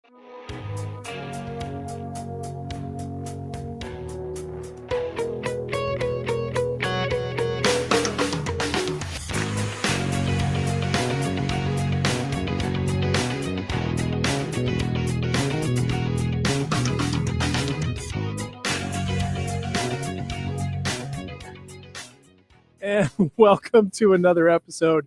And welcome to another episode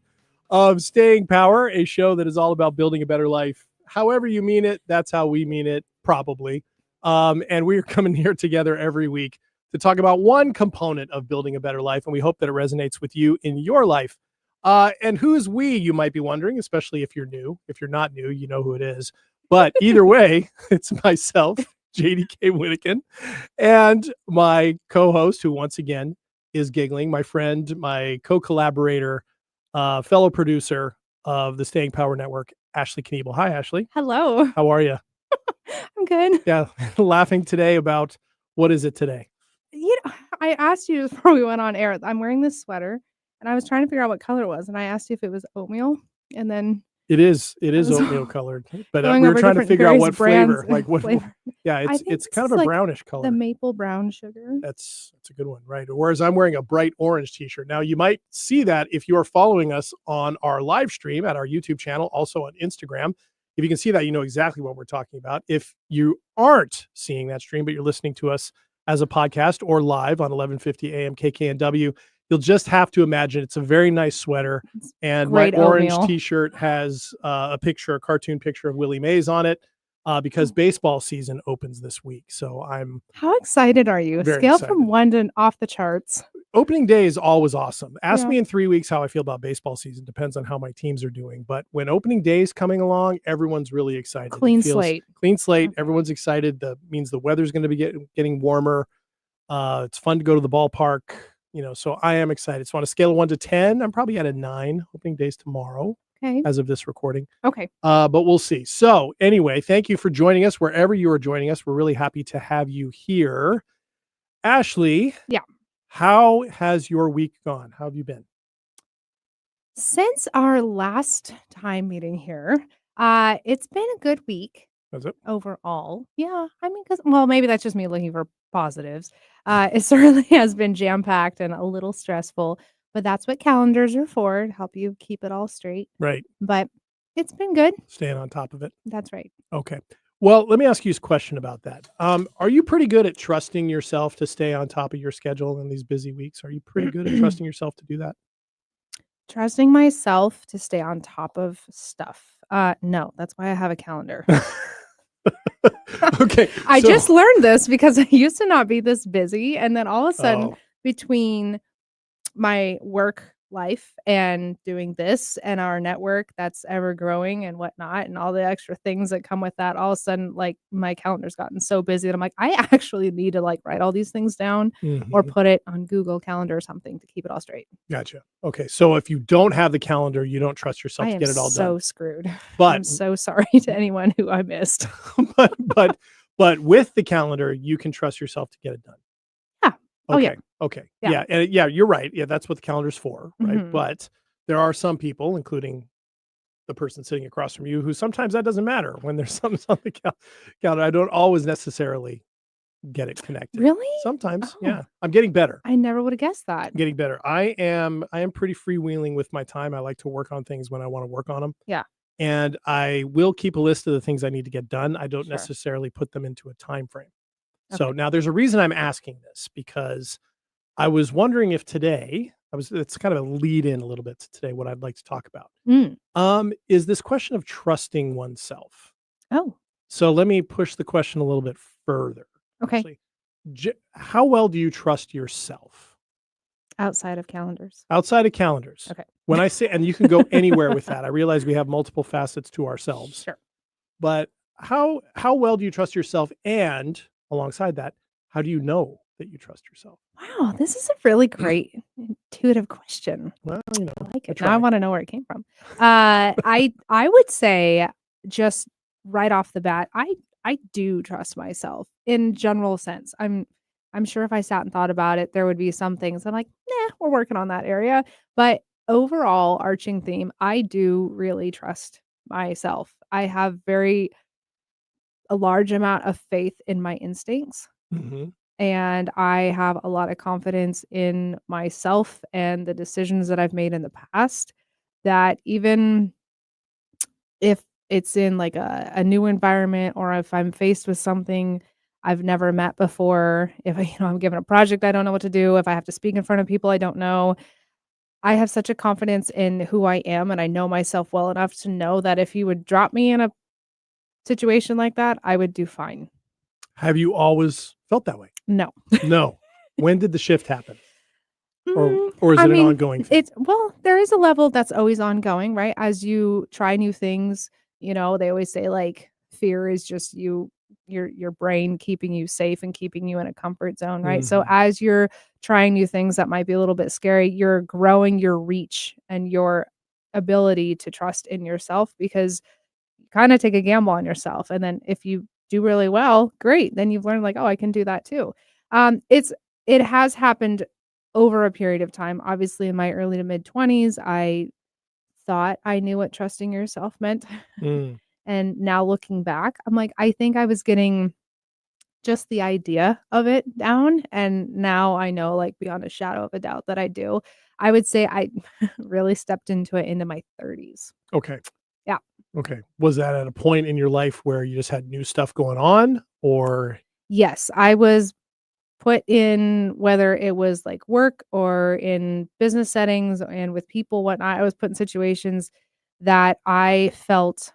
of Staying Power, a show that is all about building a better life. However you mean it, that's how we mean it, probably. And we're coming here together every week to talk about one component of building a better life, and we hope that it resonates with you in your life. And who's we, you might be wondering, especially if you're new. If you're not new, you know who it is. But either way, it's myself, JDK Wyneken, and my co-host, who once again is giggling, my friend, my co-collaborator, fellow producer of the Staying Power Network, Ashley Knebel. Hi, Ashley. Hello. How are you? I'm good. Yeah, laughing today about what is it today? I asked you before we went on air. I'm wearing this sweater, and I was trying to figure out what color it was, and I asked you if it was oatmeal, and then It is oatmeal colored, but we going were over trying to figure out what brands, flavor, like what flavor. Yeah, I think it's this kind is of a like brownish color. the maple brown sugar. That's a good one, right? Whereas I'm wearing a bright orange t-shirt. Now you might see that if you are following us on our live stream at our YouTube channel, also on Instagram. If you can see that, you know exactly what we're talking about. If you aren't seeing that stream, but you're listening to us as a podcast or live on 1150 AM KKNW, you'll just have to imagine it's a very nice sweater. And my orange t-shirt has a cartoon picture of Willie Mays on it. Because baseball season opens this week. So I'm How excited are you? Scale excited. From 1 to off the charts. Opening day is always awesome. Ask me in 3 weeks how I feel about baseball season. Depends on how my teams are doing. But when opening day is coming along, everyone's really excited. Clean slate. Okay. Everyone's excited. That means the weather's going to be getting warmer. It's fun to go to the ballpark. So I am excited. So on a scale of 1 to 10, I'm probably at a 9. Opening day's tomorrow. Okay. As of this recording. Okay. But we'll see. So anyway, thank you for joining us wherever you are joining us. We're really happy to have you here. Ashley. Yeah. How has your week gone? How have you been? Since our last time meeting here, it's been a good week. Has it? Overall. Yeah. I mean, maybe that's just me looking for positives. It certainly has been jam-packed and a little stressful. But that's what calendars are for, to help you keep it all straight. Right. But it's been good. Staying on top of it. That's right. Okay. Well, let me ask you a question about that. Are you pretty good at trusting yourself to stay on top of your schedule in these busy weeks? Are you pretty good at trusting yourself to do that? Trusting myself to stay on top of stuff. No, that's why I have a calendar. Okay. I just learned this because I used to not be this busy. And then all of a sudden, between my work life and doing this and our network that's ever growing and whatnot and all the extra things that come with that, all of a sudden, like, my calendar's gotten so busy that I'm like, I actually need to write all these things down or put it on Google Calendar or something to keep it all straight. Gotcha. Okay. So if you don't have the calendar, you don't trust yourself to get it all done. So screwed. But I'm so sorry to anyone who I missed. but with the calendar, you can trust yourself to get it done. Yeah. Okay. Oh, yeah. Okay. Yeah. And you're right. Yeah, that's what the calendar's for, right? Mhm. But there are some people, including the person sitting across from you, who sometimes that doesn't matter when there's something on the calendar. I don't always necessarily get it connected. Really? Sometimes, Oh. yeah. I'm getting better. I never would have guessed that. I'm getting better. I am pretty freewheeling with my time. I like to work on things when I want to work on them. Yeah. And I will keep a list of the things I need to get done. I don't Sure. necessarily put them into a time frame. Okay. So now there's a reason I'm asking this, because I was wondering if today, it's kind of a lead in a little bit to today, what I'd like to talk about. Is this question of trusting oneself. Oh. So let me push the question a little bit further. Okay. Actually. How well do you trust yourself? Outside of calendars. Outside of calendars. Okay. When I say, and you can go anywhere with that. I realize we have multiple facets to ourselves. Sure. But how well do you trust yourself? And alongside that, how do you know that you trust yourself? Wow, this is a really great intuitive question. Well, I like it. Now I want to know where it came from. I would say, just right off the bat, I do trust myself in general sense. I'm sure if I sat and thought about it, there would be some things I'm like, nah, we're working on that area. But overall, arching theme, I do really trust myself. I have very a large amount of faith in my instincts. Mhm. And I have a lot of confidence in myself and the decisions that I've made in the past, that even if it's in like a new environment, or if I'm faced with something I've never met before, if I'm given a project I don't know what to do, if I have to speak in front of people I don't know, I have such a confidence in who I am, and I know myself well enough to know that if you would drop me in a situation like that, I would do fine. Have you always felt that way? No. No. When did the shift happen? Or Mm, or is I it an mean, ongoing thing? it's well, there is a level that's always ongoing, right? As you try new things, they always say like fear is just your brain keeping you safe and keeping you in a comfort zone, right? So Mhm. as you're trying new things that might be a little bit scary, you're growing your reach and your ability to trust in yourself, because you kind of take a gamble on yourself. And then if you do really well, great. Then you've learned like, oh, I can do that too. It has happened over a period of time. Obviously, in my early to mid 20s, I thought I knew what trusting yourself meant. Mm. And now looking back, I'm like, I think I was getting just the idea of it down. And now I know, like, beyond a shadow of a doubt that I do. I would say I really stepped into it into my 30s. Okay. Yeah. Okay. Was that at a point in your life where you just had new stuff going on, or Yes, I was put in, whether it was like work or in business settings and with people, whatnot, I was put in situations that I felt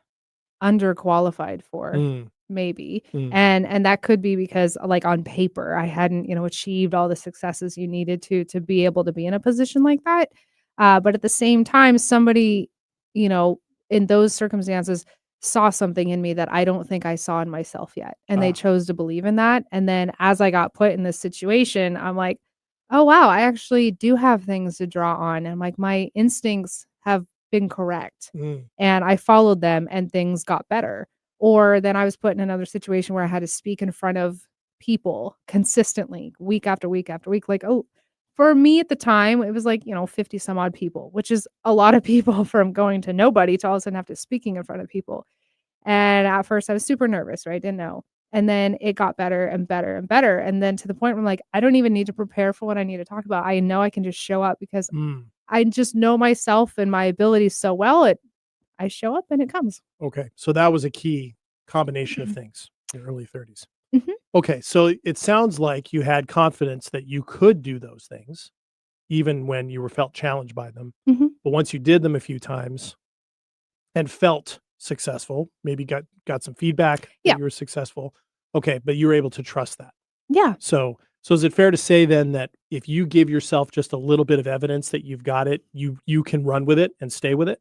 underqualified for, Mm, maybe. mm, And that could be because, like, on paper, I hadn't, achieved all the successes you needed to be able to be in a position like that. But at the same time, somebody, you know, in those circumstances saw something in me that I don't think I saw in myself yet. And they ah, chose to believe in that. And then as I got put in this situation, I'm like, oh wow, I actually do have things to draw on. And like my instincts have been correct, mm, and I followed them and things got better. Or then I was put in another situation where I had to speak in front of people consistently, week after week after week. Like, oh, for me at the time, it was like, 50 some odd people, which is a lot of people from going to nobody to all of a sudden have to speaking in front of people. And at first I was super nervous, right? Didn't know. And then it got better and better and better. And then to the point where I'm like, I don't even need to prepare for what I need to talk about. I know I can just show up because mm. I just know myself and my abilities so well. I show up and it comes. Okay. So that was a key combination of things in your early 30s. Mhm, Okay. So it sounds like you had confidence that you could do those things, even when you were felt challenged by them. mhm. But once you did them a few times and felt successful, maybe got some feedback that Yeah, you were successful. Okay, but you were able to trust that. yeah, So is it fair to say then that if you give yourself just a little bit of evidence that you've got it, you can run with it and stay with it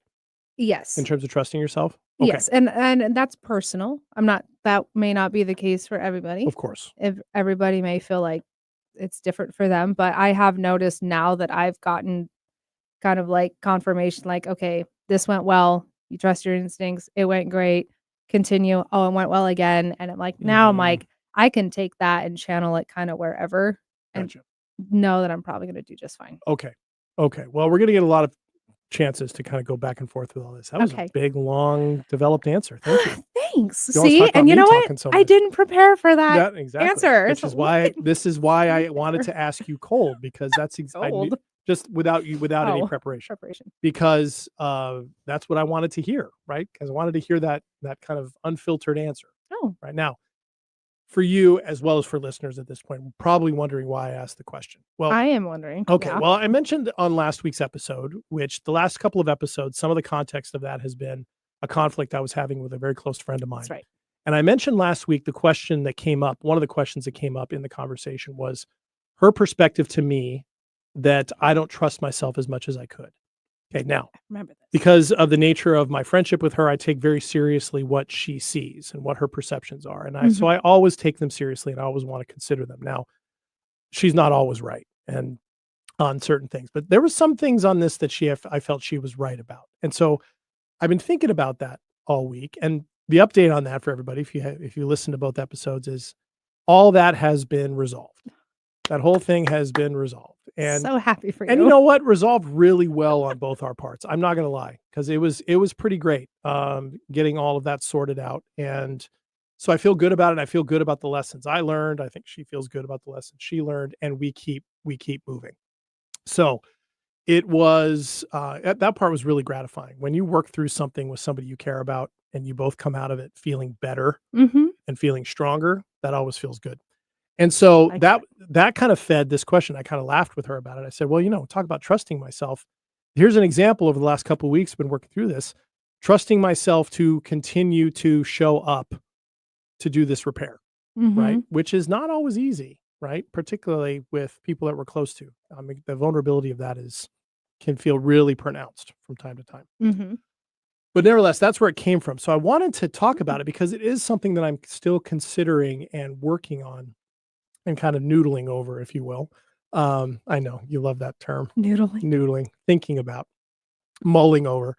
in yes, terms of trusting yourself? Okay, yes, and that's personal. I'm not that may not be the case for everybody. of course. If everybody may feel like it's different for them, but I have noticed now that I've gotten kind of like confirmation, like, okay, this went well. You trust your instincts. It went great. Continue. Oh, it went well again. And I'm like, now I'm Mm, like, I can take that and channel it kind of wherever and gotcha. know that I'm probably going to do just fine. Okay. Okay. Well, we're gonna get a lot of chances to kind of go back and forth with all this. That was a Okay. big, long, developed answer. Thank you. Thanks. You always See? talk about And you me know what? talking so I much. didn't prepare for that That exactly, answer. which So is what? why this is why I wanted to ask you cold because I knew Gold. just without any Oh, preparation. preparation. Because, that's what I wanted to hear, right? Because I wanted to hear that kind of unfiltered answer. Oh, Right now, for you as well as for listeners at this point, we're probably wondering why I asked the question. Well, I am wondering. okay, Yeah. well, I mentioned on last week's episode, which the last couple of episodes, some of the context of that has been a conflict I was having with a very close friend of That's mine. right. And I mentioned last week the question that came up, one of the questions that came up in the conversation was her perspective to me that I don't trust myself as much as I could. Okay, now, I remember this. because of the nature of my friendship with her, I take very seriously what she sees and what her perceptions are. And Mhm. I always take them seriously and I always want to consider them. Now, she's not always right and on certain things, but there were some things on this that I felt she was right about. And so I've been thinking about that all week. And the update on that for everybody, if you listen to both episodes, is all that has been resolved. That whole thing has been resolved. So happy for And you you. know what? Resolved really well on both our parts. I'm not gonna lie, because it was pretty great, getting all of that sorted out. And So I feel good about it. I feel good about the lessons I learned. I think she feels good about the lessons she learned, and we keep moving. So it was that part was really gratifying when you work through something with somebody you care about, and you both come out of it feeling better Mhm. and feeling stronger. That always feels good. And so Like that kind of fed this question. I kind of laughed with her about it. I said, "Well, talk about trusting myself. Here's an example over the last couple of weeks. Been working through this, trusting myself to continue to show up to do this repair, right? Mhm. Which is not always easy, right? Particularly with people that we're close to. I mean, the vulnerability of that can feel really pronounced from time to time. Mhm. But nevertheless, that's where it came from. So I wanted to talk Mm. about it because it is something that I'm still considering and working on and kind of noodling over, if you will. I know you love that term, Noodling. noodling, thinking about, mulling over.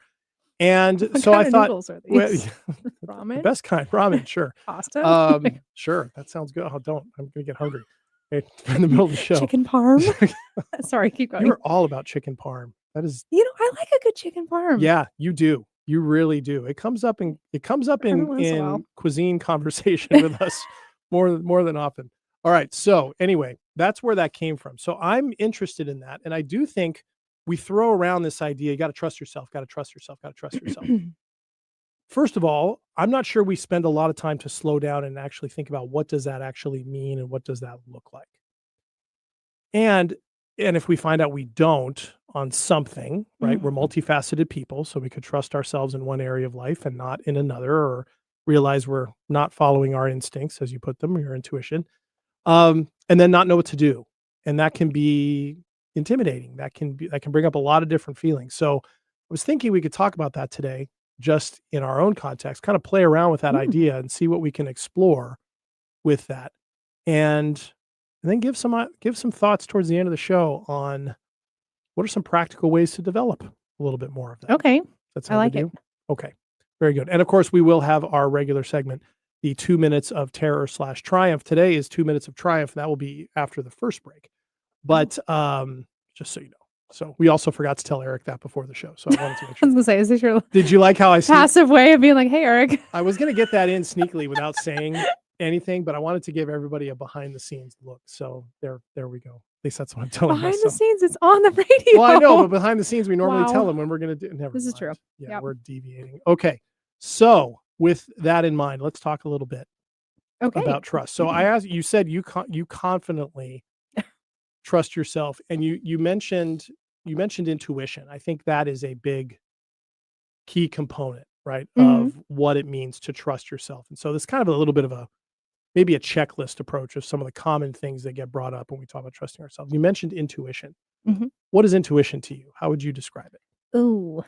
And What so I kind of thought, noodles are well, these? the Ramen? best kind, ramen, sure. Pasta? Sure, that sounds good. Oh, don't. I'm gonna get hungry. Okay, in the middle of the show. Chicken parm? Sorry, keep You going. are all about chicken parm. That is, I like a good chicken parm yeah, you do. You really do. It comes up every in once in a while. cuisine conversation with us more than often. All right. So anyway, that's where that came from. So I'm interested in that. And I do think we throw around this idea, you got to trust yourself, got to trust yourself, got to trust yourself. First of all, I'm not sure we spend a lot of time to slow down and actually think about what does that actually mean and what does that look like. And if we find out we don't on something, right? We're Mhm. multifaceted people, so we could trust ourselves in one area of life and not in another, or realize we're not following our instincts, as you put them, your intuition, and then not know what to do. And that can be intimidating. That can bring up a lot of different feelings. So I was thinking we could talk about that today, just in our own context, kind of play around with that Mm. idea and see what we can explore with that. And then give some thoughts towards the end of the show on what are some practical ways to develop a little bit more of that. Okay, That I sound good like to it. you? Okay. Very good. And of course, we will have our regular segment, the 2 minutes of terror/triumph. Today is 2 minutes of triumph. And that will be after the first break. Oh. But just so you know. So we also forgot to tell Eric that before the show. So I wanted to make I sure. was gonna say, is this your Did you like how I sneak? passive way of being like, "Hey, Eric." I was gonna get that in sneakily without saying anything, but I wanted to give everybody a behind the scenes look. So there we go. At least that's what I'm telling Behind the myself. scenes, it's on the Well, I know, but radio. behind the scenes, we normally tell Wow. them when we're gonna do. Never This is true. mind. Yeah, Yep. we're deviating. Okay, so with that in mind, let's talk a little bit Okay. about trust. So I asked. You said you confidently trust yourself, and you mentioned intuition. I think that is a big key component, right, Mhm. of what it means to trust yourself. And so this kind of a little bit of a maybe a checklist approach of some of the common things that get brought up when we talk about trusting ourselves. You mentioned intuition. Mhm. What is intuition to you? How would you describe it? Ooh,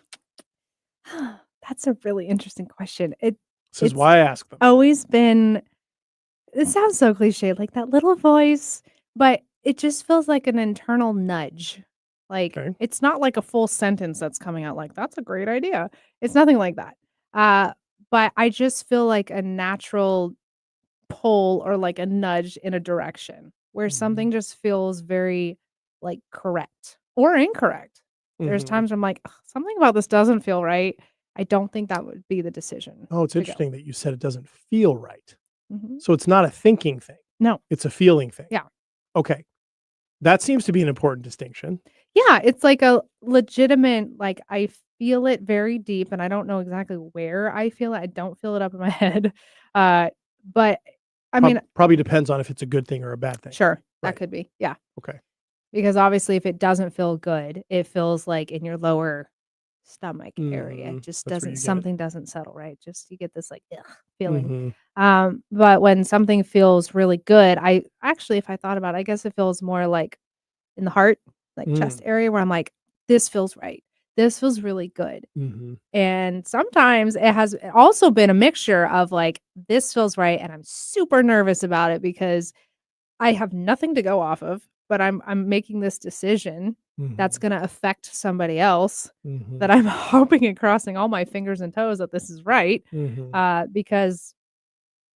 that's a really interesting question. This is It's why I ask them. always been it sounds so cliche, like that little voice, but it just feels like an internal nudge. Like, Okay. it's not like a full sentence that's coming out like, "That's a great idea." It's nothing like that. Uh, but I just feel like a natural pull or like a nudge in a direction where Mhm. something just feels very, like, correct or incorrect. There's Mhm. times I'm like, "Ugh, something about this doesn't feel right." I don't think that would be the decision Oh, it's to go. interesting that you said it doesn't feel right. Mhm. So it's not a thinking thing. No. It's a feeling thing. Yeah. Okay. That seems to be an important distinction. Yeah, it's like a legitimate like, I feel it very deep, and I don't know exactly where I feel it. I don't feel it up in my head. Uh, but I mean, Probably depends on if it's a good thing or a bad thing. sure, that Right. could be. Yeah. Okay. Because obviously if it doesn't feel good, it feels like in your lower stomach area. It Mhm. just That's where doesn't you get it. something doesn't settle, right? Just you get this like ugh feeling. Mhm. But when something feels really good, I actually if I thought about it, I guess it feels more like in the heart, like chest Mm. area where I'm like, this feels right. This feels really good. Mhm. And sometimes it has also been a mixture of like, this feels right. And I'm super nervous about it because I have nothing to go off of, but I'm making this decision that's Mhm. gonna affect somebody else Mhm. that I'm hoping and crossing all my fingers and toes that this is right, Mhm. because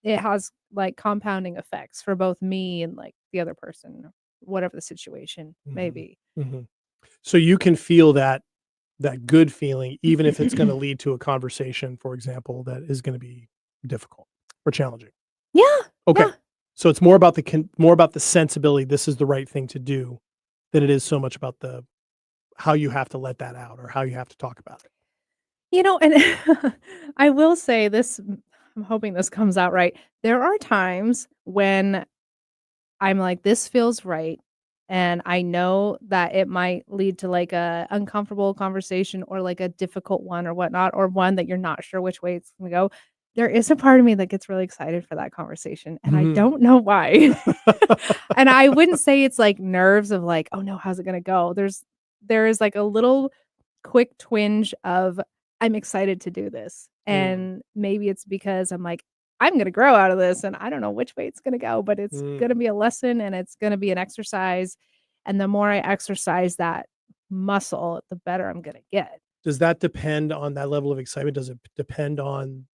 it has, like, compounding effects for both me and, like, the other person, whatever the situation may Mhm. be. Mhm. So you can feel that good feeling, even if it's gonna lead to a conversation, for example, that is gonna be difficult or challenging. Yeah. Okay. Yeah. So it's more about the sensibility. This is the right thing to do than it is so much about how you have to let that out or how you have to talk about it. And I will say this, I'm hoping this comes out right. There are times when I'm like, "This feels right," and I know that it might lead to, like, a uncomfortable conversation or, like, a difficult one or whatnot, or one that you're not sure which way it's gonna go. There is a part of me that gets really excited for that conversation, and I Mhm. don't know why. And I wouldn't say it's, like, nerves of, like, "Oh, no, how's it gonna go?" There is, like, a little quick twinge of, "I'm excited to do this," Mm, and maybe it's because I'm like, "I'm gonna grow out of this, and I don't know which way it's gonna go, but it's gonna mm. be a lesson, and it's gonna be an exercise, and the more I exercise that muscle, the better I'm gonna get." Does that depend on that level of excitement? Does it depend on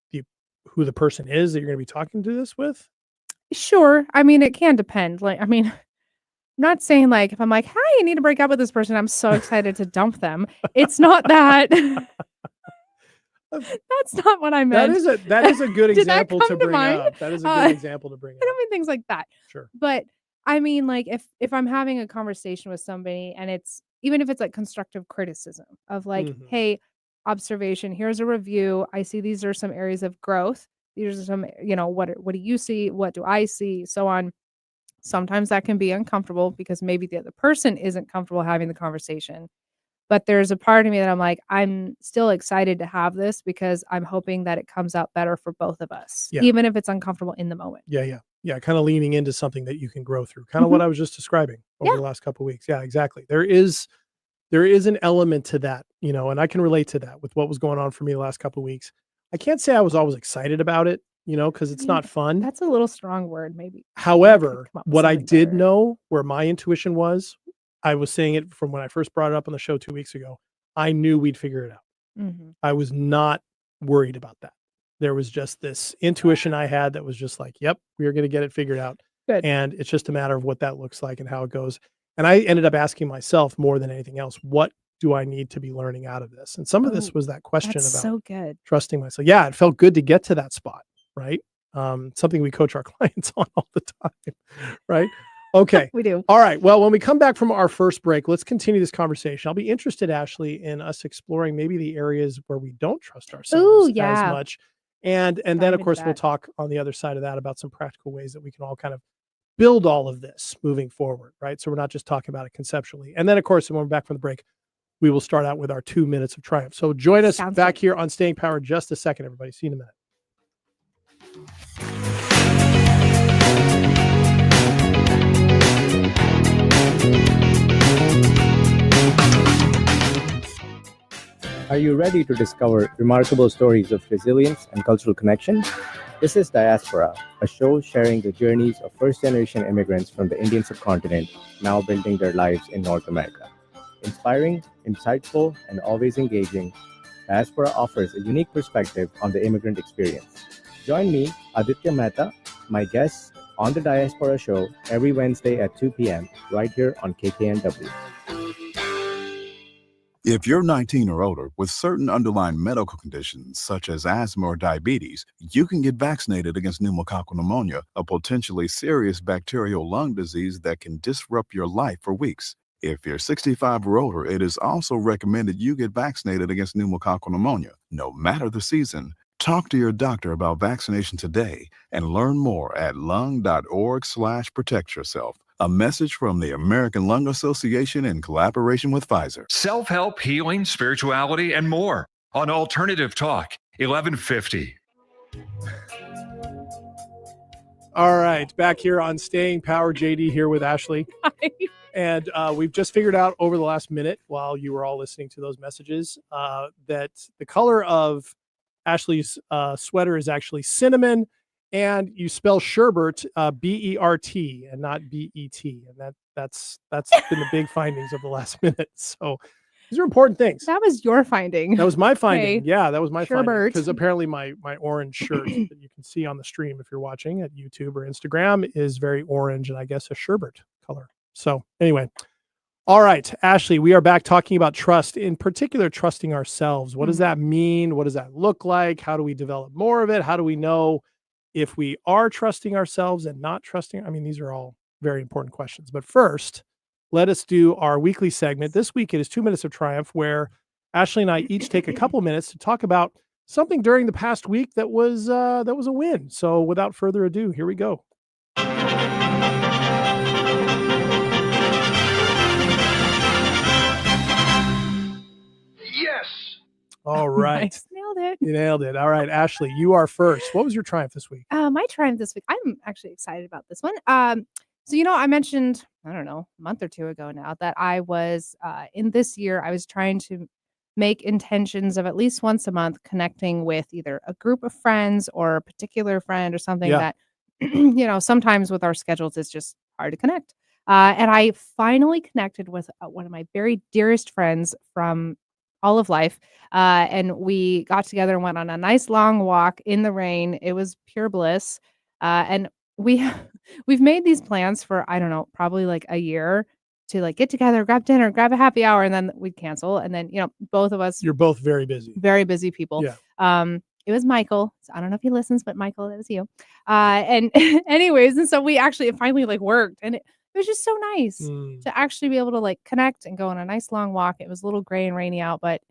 who the person is that you're gonna be talking to this with? Sure, I mean, it can depend, like, I mean, I'm not saying, like, if I'm like, "Hi, I need to break up with this person," I'm so excited to dump them. It's not that. Uh, That's not what I that meant. is a good Did that example to come to bring mind? up. That is a good I example to bring don't up. mean things like that. Sure. But, I mean, like, if I'm having a conversation with somebody and it's even if it's, like, constructive criticism of, like, Mhm. "Hey, observation, here's a review. I see these are some areas of growth. These are some, what do you see? What do I see?" So on. Sometimes that can be uncomfortable because maybe the other person isn't comfortable having the conversation. But there's a part of me that I'm like, I'm still excited to have this because I'm hoping that it comes out better for both of us, Yeah. even if it's uncomfortable in the moment. Yeah, yeah. Yeah, kinda leaning into something that you can grow through, kinda Mhm. what I was just describing over Yeah. the last couple weeks. Yeah, exactly. There is an element to that, and I can relate to that with what was going on for me the last couple weeks. I can't say I was always excited about it, because I it's mean, not fun. that's a little strong word, maybe. You could However, come up with what I something did better. know where my intuition was, I was saying it from when I first brought it up on the show 2 weeks ago, I knew we'd figure it out. Mhm. I was not worried about that. There was just this intuition I had that was just like, "Yep, we are gonna get it figured out." Good. And it's just a matter of what that looks like and how it goes. And I ended up asking myself more than anything else, "What do I need to be learning out of this?" And some of this Oh, was that question that's about so good. trusting myself. Yeah, it felt good to get to that spot, right? Something we coach our clients on all the time, right? Okay. We do. All right. Well, when we come back from our first break, let's continue this conversation. I'll be interested, Ashley, in us exploring maybe the areas where we don't trust Ooh, ourselves as yeah. much. And then Dive of into course we'll that. talk on the other side of that about some practical ways that we can all kind of build all of this moving forward, right? So we're not just talking about it conceptually. And then of course, when we're back from the break, we will start out with our 2 minutes of triumph. So join us Sounds back good. here on Staying Power in just a second, everybody. See you in a minute. Are you ready to discover remarkable stories of resilience and cultural connection? This is Diaspora, a show sharing the journeys of first-generation immigrants from the Indian subcontinent now building their lives in North America. Inspiring, insightful, and always engaging, Diaspora offers a unique perspective on the immigrant experience. Join me, Aditya Mehta, my guests, on the Diaspora Show every Wednesday at 2 p.m. right here on KKNW. If you're 19 or older with certain underlying medical conditions such as asthma or diabetes, you can get vaccinated against pneumococcal pneumonia, a potentially serious bacterial lung disease that can disrupt your life for weeks. If you're 65 or older, it is also recommended you get vaccinated against pneumococcal pneumonia, no matter the season. Talk to your doctor about vaccination today and learn more at lung.org/protect yourself. A message from the American Lung Association in collaboration with Pfizer. Self-help, healing, spirituality, and more on Alternative Talk, 1150. All right, back here on Staying Power, JD here with Ashley. And we've just figured out over the last minute while you were all listening to those messages that the color of Ashley's sweater is actually cinnamon, and you spell sherbet B-E-R-T and not B-E-T. And that's been the big findings of the last minute. So these are important things. That was your finding. That was my finding. Okay. Yeah, that was my finding. Sherbet. Because apparently my orange shirt that you can see on the stream if you're watching at YouTube or Instagram is very orange and I guess a sherbet color. So anyway, all right, Ashley, we are back talking about trust, in particular, trusting ourselves. What does that mean? What does that look like? How do we develop more of it? How do we know if we are trusting ourselves and not trusting. I mean, these are all very important questions. But first, let us do our weekly segment. This week it is 2 Minutes of Triumph, where Ashley and I each take a couple minutes to talk about something during the past week that was a win. So without further ado, here we go. Yes. All right. Nice. Nailed it. You nailed it. All right, Ashley, you are first. What was your triumph this week? My triumph this week. I'm actually excited about this one. So I mentioned, I don't know, a month or two ago now that I was in this year, I was trying to make intentions of at least once a month connecting with either a group of friends or a particular friend or something Yeah. that, sometimes with our schedules, it's just hard to connect. And I finally connected with one of my very dearest friends from all of life. And we got together and went on a nice long walk in the rain. It was pure bliss. And we we've made these plans for, I don't know, probably like a year to like get together, grab dinner, grab a happy hour, and then we'd cancel. And then, both of us You're both very busy. very busy people. Yeah. It was Michael. So I don't know if he listens, but Michael, that was you. And anyways, and so we actually it finally like worked, and it was just so nice to actually be able to like connect and go on a nice long walk. It was a little gray and rainy out, but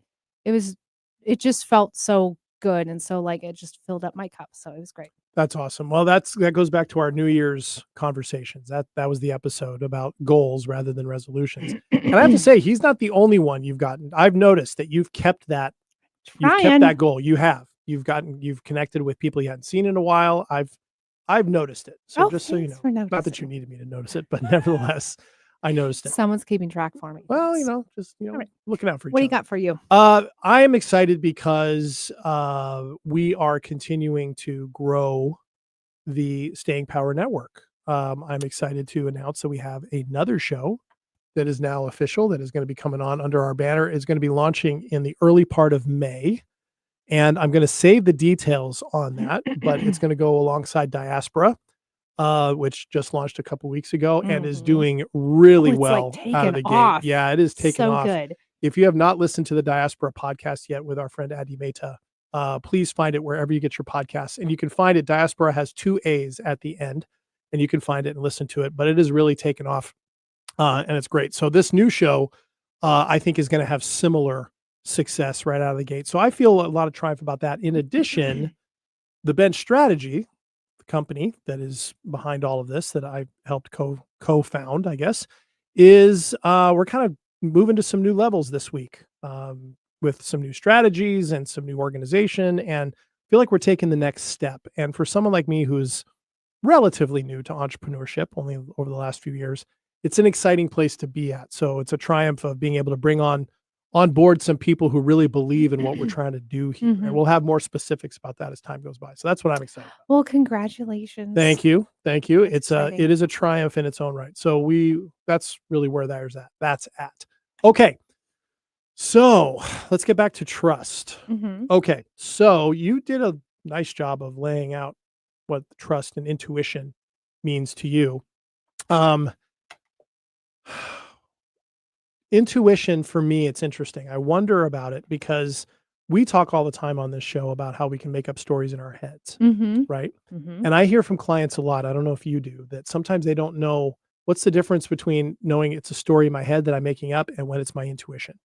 it just felt so good, and so like it just filled up my cup. So it was great. That's awesome. Well, that goes back to our New Year's conversations. That was the episode about goals rather than resolutions. And I have to say, he's not the only one you've gotten. I've noticed that you've kept that. You've kept that goal. You have. You've connected with people you hadn't seen in a while. I've noticed it. So just so you know, not that you needed me to notice it, but nevertheless, I noticed it. Someone's keeping track for me. Well, just right. looking out for each What do other. you got for you? I am excited because we are continuing to grow the Staying Power Network. I'm excited to announce that we have another show that is now official, that is going to be coming on under our banner. It's going to be launching in the early part of May. And I'm going to save the details on that, but it's going to go alongside Diaspora, which just launched a couple weeks ago and is doing really well out of the gate. Yeah, it is taking off. Good. If you have not listened to the Diaspora podcast yet with our friend Adi Mehta, please find it wherever you get your podcasts. And you can find it. Diaspora has 2 A's at the end, and you can find it and listen to it. But it is really taken off, and it's great. So this new show, I think, is going to have similar success right out of the gate. So I feel a lot of triumph about that. In addition, the Bench Strategy, the company that is behind all of this that I helped co-found, I guess, is we're kind of moving to some new levels this week with some new strategies and some new organization, and feel like we're taking the next step. And for someone like me who's relatively new to entrepreneurship, only over the last few years, it's an exciting place to be at. So it's a triumph of being able to bring on board some people who really believe in what we're trying to do here. And we'll have more specifics about that as time goes by. So that's what I'm excited about. Well, congratulations. Thank you. It is a triumph in its own right. So that's really where that's at. Okay. So let's get back to trust. Okay. So you did a nice job of laying out what trust and intuition means to you. Intuition, for me, it's interesting. I wonder about it because we talk all the time on this show about how we can make up stories in our heads, right? And I hear from clients a lot, I don't know if you do, that sometimes they don't know what's the difference between knowing it's a story in my head that I'm making up and when it's my intuition.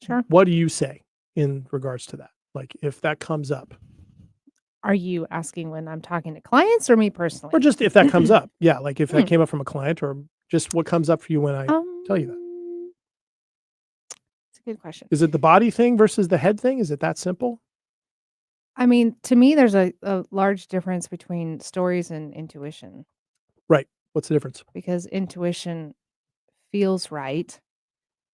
Sure. What do you say in regards to that? Like if that comes up. Are you asking when I'm talking to clients or me personally? Or just if that comes up. Yeah, like if that came up from a client, or just what comes up for you when I tell you that? It's a good question. Is it the body thing versus the head thing? Is it that simple? I mean, to me, there's a large difference between stories and intuition. Right. What's the difference? Because intuition feels right,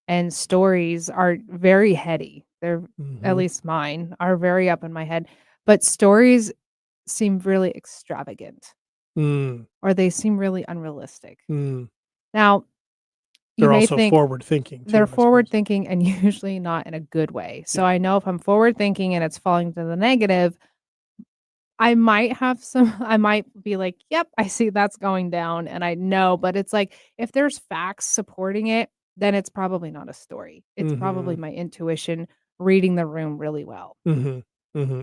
and stories are very heady. They're, at least mine, are very up in my head. But stories seem really extravagant, or they seem really unrealistic. Now, they're also forward thinking. They're forward thinking, and usually not in a good way. So I know if I'm forward thinking and it's falling to the negative, I might be like, yep, I see that's going down, and I know. But it's like if there's facts supporting it, then it's probably not a story. It's probably my intuition reading the room really well. And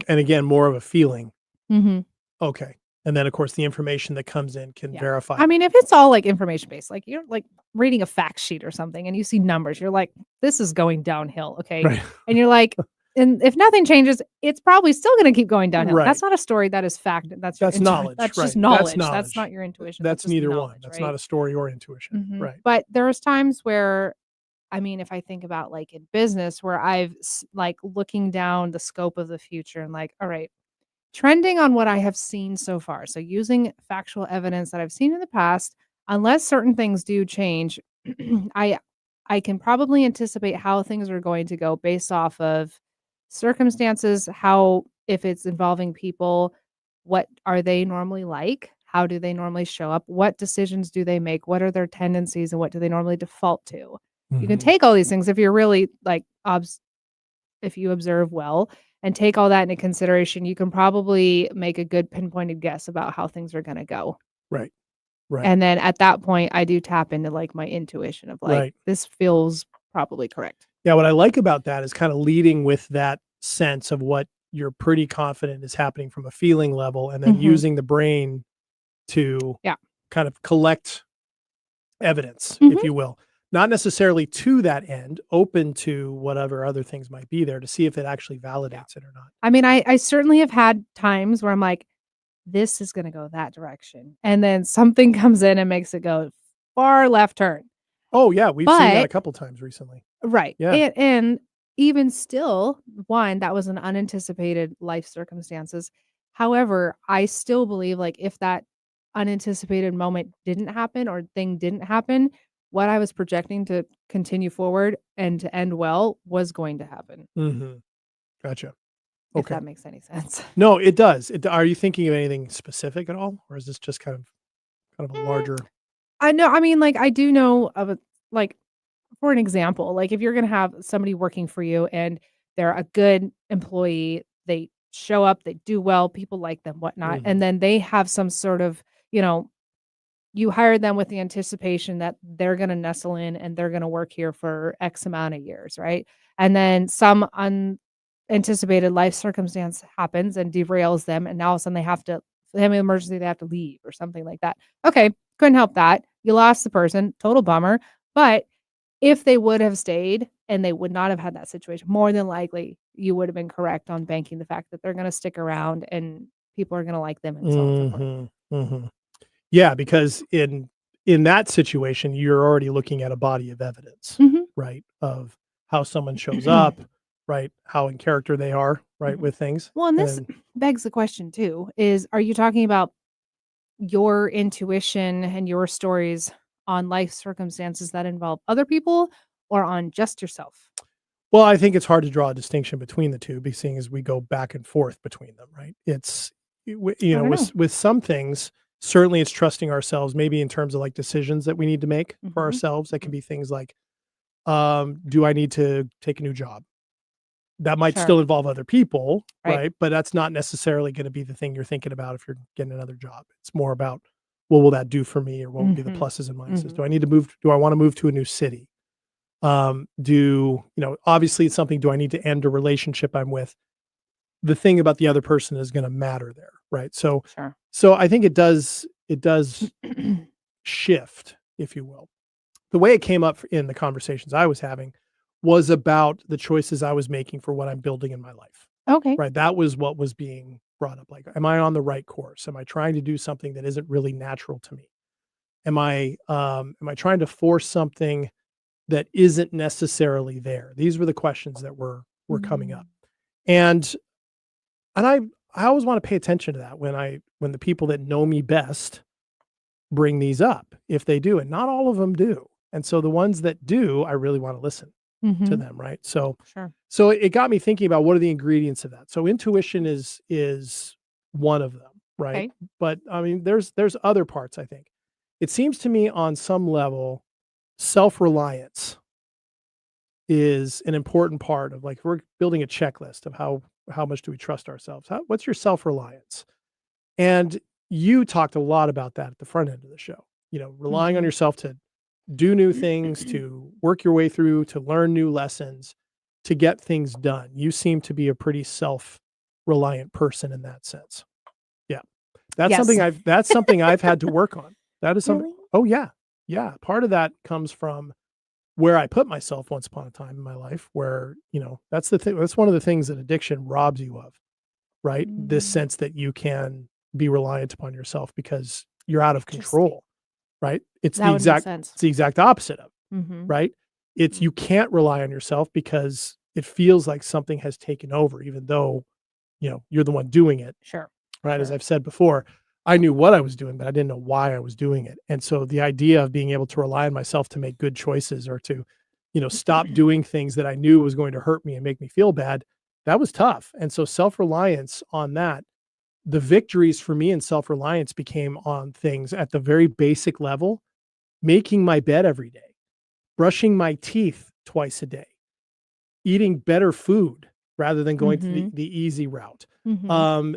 again, more of a feeling Mm-hmm. Okay. And then, of course, the information that comes in can verify. I mean, if it's all like information based, like you're like reading a fact sheet or something and you see numbers, you're like, this is going downhill. Okay. Right. And you're like, and if nothing changes, it's probably still going to keep going downhill. Right. That's not a story. That is fact. That's knowledge. That's right. just knowledge. That's That's not your intuition. That's neither one. That's right? not a story or intuition. Mhm. Right. But there's times where, I mean, if I think about like in business where like looking down the scope of the future and like, all right, trending on what I have seen so far. So using factual evidence that I've seen in the past, unless certain things do change, I I can probably anticipate how things are going to go based off of circumstances, how if it's involving people, what are they normally like? How do they normally show up? What decisions do they make? What are their tendencies and what do they normally default to? You can Mhm. take all these things if you're really like if you observe well and take all that into consideration, you can probably make a good pinpointed guess about how things are going to go. Right. Right. And then at that point, I do tap into like my intuition of like, Right. this feels probably correct. Yeah. What I like about that is kind of leading with that sense of what you're pretty confident is happening from a feeling level, and then Mhm. using the brain to Yeah. kind of collect evidence, Mhm. if you will. Not necessarily to that end, open to whatever other things might be there to see if it actually validates it or not. I mean, I certainly have had times where I'm like, this is going to go that direction. And then something comes in and makes it go far left turn. Oh, yeah. We've seen that a But couple times recently. right. Yeah. And even still, one, that was an unanticipated life circumstances. However, I still believe like if that unanticipated moment didn't happen or thing didn't happen, what I was projecting to continue forward and to end well was going to happen. Mhm. Gotcha. If Okay. that makes any sense. No, it does. Are you thinking of anything specific at all? Or is this just kind of a Mm, larger I know. I mean, like I do know of a like for an example, like if you're gonna have somebody working for you and they're a good employee, they show up, they do well, people like them, whatnot, Mhm. and then they have some sort of, you hire them with the anticipation that they're gonna nestle in and they're gonna work here for X amount of years, right? And then some unanticipated life circumstance happens and derails them, and now all of a sudden they have an emergency, they have to leave or something like that. Okay, couldn't help that. You lost the person, total bummer. But if they would have stayed and they would not have had that situation, more than likely you would have been correct on banking the fact that they're gonna stick around and people are gonna like them and so on and so forth. Mhm. Mhm. Yeah, because in that situation, you're already looking at a body of evidence, Mhm. right? Of how someone shows up, right? How in character they are, right, Mhm. with things. Well, and And this then begs the question too, is are you talking about your intuition and your stories on life circumstances that involve other people or on just yourself? well, I think it's hard to draw a distinction between the two, seeing as we go back and forth between them, right? It's I don't know. with some things, certainly it's trusting ourselves, maybe in terms of like decisions that we need to make for Mhm. ourselves. That can Mhm. be things like, do I need to take a new job? That might Sure. still involve other people, Right. right? But that's not necessarily gonna be the thing you're thinking about if you're getting another job. It's more about, what will that do for me, or what will be the Mhm. pluses and minuses? Mhm. Do I need to move? Do I wanna move to a new city? Obviously it's something, do I need to end a relationship I'm with? The thing about the other person is gonna matter there, right? So Sure. so I think it does shift, if you will. The way it came up in the conversations I was having was about the choices I was making for what I'm building in my life. Okay. Right, that was what was being brought up, like, am I on the right course? Am I trying to do something that isn't really natural to me? Am I trying to force something that isn't necessarily there? These were the questions that were coming Mm. up. And and I always wanna pay attention to that when the people that know me best bring these up, if they do, and not all of them do. And so the ones that do, I really wanna listen to Mhm. them, right? So Sure. so it got me thinking about what are the ingredients of that. So intuition is one of them, right? Okay. But I mean, there's other parts, I think. It seems to me on some level, self-reliance is an important part of, like, we're building a checklist of how much do we trust ourselves? What's your self-reliance? And you talked a lot about that at the front end of the show. Relying on Mhm. yourself to do new things, to work your way through, to learn new lessons, to get things done. You seem to be a pretty self-reliant person in that sense. That's something I've had to work on. That is something. Really? Oh yeah. Yeah. Part of that comes from where I put myself once upon a time in my life where, that's the thing. That's one of the things that addiction robs you of, right? This Mm, sense that you can be reliant upon yourself because you're out of interesting. control, right? That would make sense. It's the exact opposite of, Mhm. right? It's you can't rely on yourself because it feels like something has taken over, even though, you're the one doing it, Sure. right? As Sure. I've said before, I knew what I was doing, but I didn't know why I was doing it. And so the idea of being able to rely on myself to make good choices or to, stop doing things that I knew was going to hurt me and make me feel bad, that was tough. And so self-reliance on that, the victories for me in self-reliance became on things at the very basic level, making my bed every day, brushing my teeth twice a day, eating better food rather than going to Mhm. the easy route. Mhm. Um,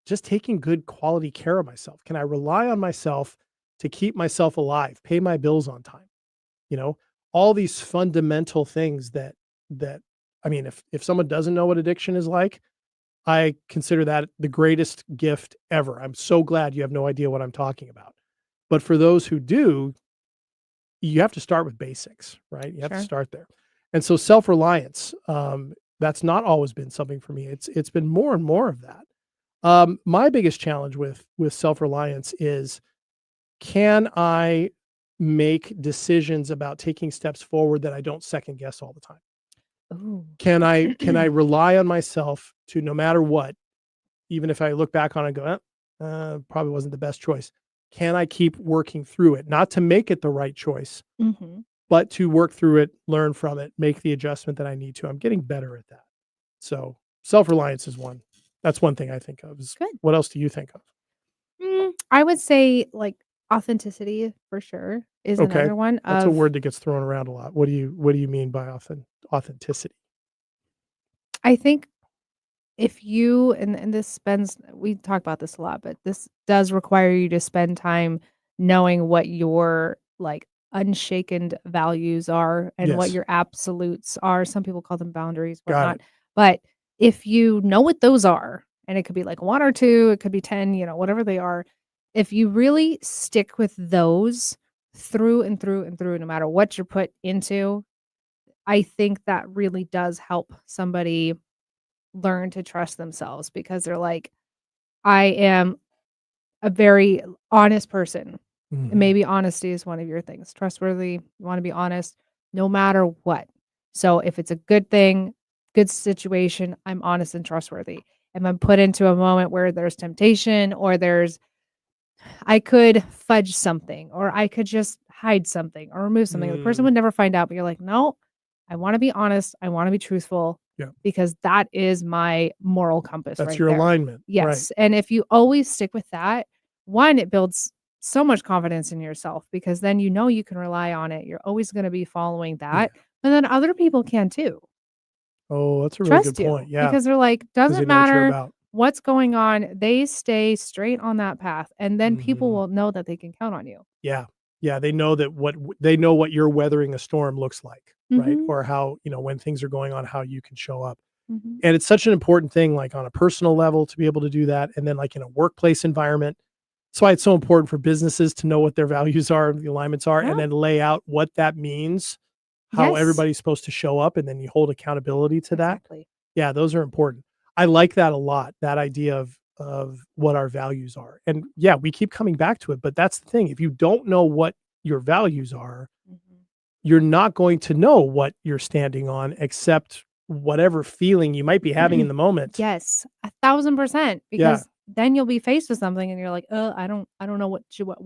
just taking good quality care of myself. Can I rely on myself to keep myself alive, pay my bills on time? You know, all these fundamental things that I mean, if someone doesn't know what addiction is like, I consider that the greatest gift ever. I'm so glad you have no idea what I'm talking about. But for those who do, you have to start with basics, right? You have to Sure. start there. And so self-reliance, that's not always been something for me. It's been more and more of that. My biggest challenge with self-reliance is, can I make decisions about taking steps forward that I don't second guess all the time? Ooh. Can I rely on myself to, no matter what, even if I look back on it and go, probably wasn't the best choice. Can I keep working through it? Not to make it the right choice, Mhm. but to work through it, learn from it, make the adjustment that I need to. I'm getting better at that. So self-reliance is one. That's one thing I think of. Good. What else do you think of? I would say, like, authenticity for sure is Okay. another one That's a of word that gets thrown around a lot. What do you mean by authenticity? I think if you and this spends we talk about this a lot, but this does require you to spend time knowing what your, like, unshaken values are and what Yes. your absolutes are. Some people call them boundaries, Got whatnot. it. But if you know what those are, and it could be like 1 or 2, it could be 10, whatever they are. If you really stick with those through and through and through, no matter what you're put into, I think that really does help somebody learn to trust themselves because they're like, I am a very honest person. And Mhm. maybe honesty is one of your things. Trustworthy, you want to be honest no matter what. So if it's a good thing, good situation, I'm honest and trustworthy. If I'm put into a moment where there's temptation or I could fudge something or I could just hide something or remove something. The person Mm, would never find out, but you're like, no, I want to be honest. I want to be truthful yeah. because that is my moral compass That's right your there. alignment. Right. Yes. And if you always stick with that, one, it builds so much confidence in yourself because then you know you can rely on it. You're always going to be following Yeah. that. And then other people can too Oh, that's a really good trust point. you Yeah. because they're like, Because they doesn't know what you're matter about. what's going on. They stay straight on that path. And then people Mhm. will know that they can count on you. Yeah. Yeah, they know that they know what you're weathering a storm looks like, right? Mhm. Or how, when things are going on, how you can show up. Mhm. And it's such an important thing, like on a personal level, to be able to do that. And then like in a workplace environment. That's why it's so important for businesses to know what their values are, the alignments are, and Yeah. then lay out what that means, how Yes. everybody's supposed to show up, and then you hold accountability to that. Exactly. Yeah, those are important. I like that a lot, that idea of what our values are. And yeah, we keep coming back to it, but that's the thing. If you don't know what your values are, Mhm. you're not going to know what you're standing on except whatever feeling you might be having in the moment. Yes, 1,000% Yeah. because then you'll be faced with something and you're like, I don't know what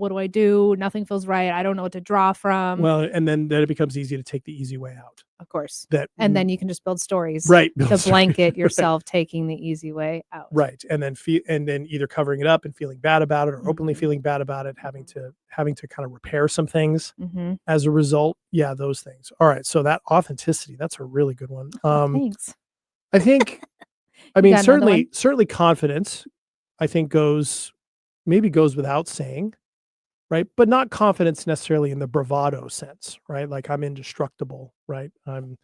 do I do? Nothing feels right. I don't know what to draw from." Well, and then it becomes easy to take the easy way out. Of course. That And then you can just build stories right, to sorry, blanket right, yourself taking the easy way out. right, and then either covering it up and feeling bad about it, or openly Mhm. feeling bad about it, having to kind of repair some things Mhm. as a result. Yeah, those things. All right, so that authenticity, that's a really good one. Oh, thanks. I think, I You mean, got another one? certainly confidence, I think goes without saying, right? But not confidence necessarily in the bravado sense, right? Like I'm indestructible, right? I'm,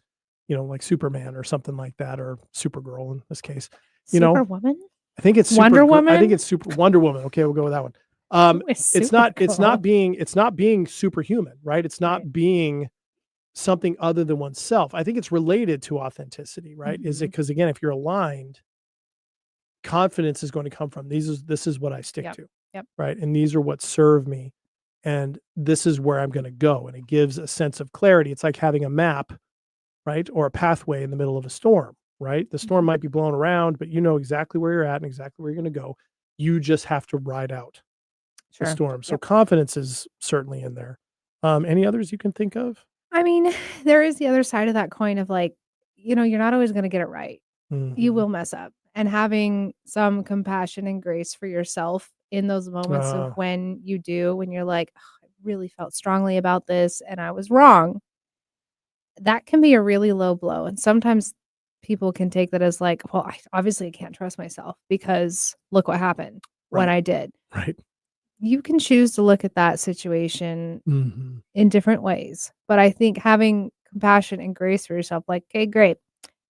like Superman or something like that, or Supergirl in this case, you know? Superwoman? I think it's Wonder I Woman? think it's super Wonder Woman. Okay, we'll go with that one. Ooh, It's not being superhuman, right? It's not Right. being something other than oneself. I think it's related to authenticity, right? Is it Mhm. because again, if you're aligned, confidence is going to come from this is what I stick Yep. to, Yep. right? And these are what serve me, and this is where I'm going to go. And it gives a sense of clarity. It's like having a map, right? Or a pathway in the middle of a storm, right? The storm Mhm. might be blowing around, but you know exactly where you're at and exactly where you're going to go. You just have to ride out the Sure. storm. So Yep. confidence is certainly in there. Any others you can think of? I mean, there is the other side of that coin of like, you're not always gonna get it right. You Mhm. will mess up. And having some compassion and grace for yourself in those moments of Uh, when you're like, "Ugh, I really felt strongly about this and I was wrong." That can be a really low blow. And sometimes people can take that as like, well, I obviously can't trust myself because look what happened when right, I did. right. You can choose to look at that situation Mhm. in different ways. But I think having compassion and grace for yourself, like, okay, great,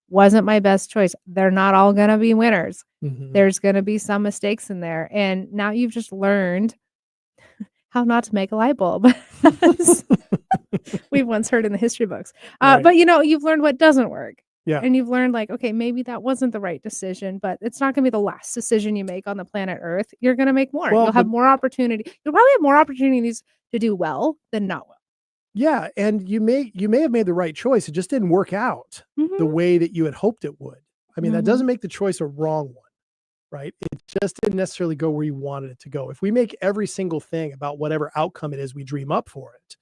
wasn't my best choice. They're not all going to be winners. Mhm. There's going to be some mistakes in there. And now you've just learned how not to make a light bulb, as we've once heard in the history books. Right. But you've learned what doesn't work. Yeah. And you've learned, like, okay, maybe that wasn't the right decision, but it's not going to be the last decision you make on the planet Earth. You're going to make more. Well, You'll have more opportunity. You'll probably have more opportunities to do well than not well. yeah, and you may have made the right choice. It just didn't work out the Mhm. way that you had hoped it would. I mean, that Mhm. doesn't make the choice a wrong one, right? It just didn't necessarily go where you wanted it to go. If we make every single thing about whatever outcome it is we dream up for it,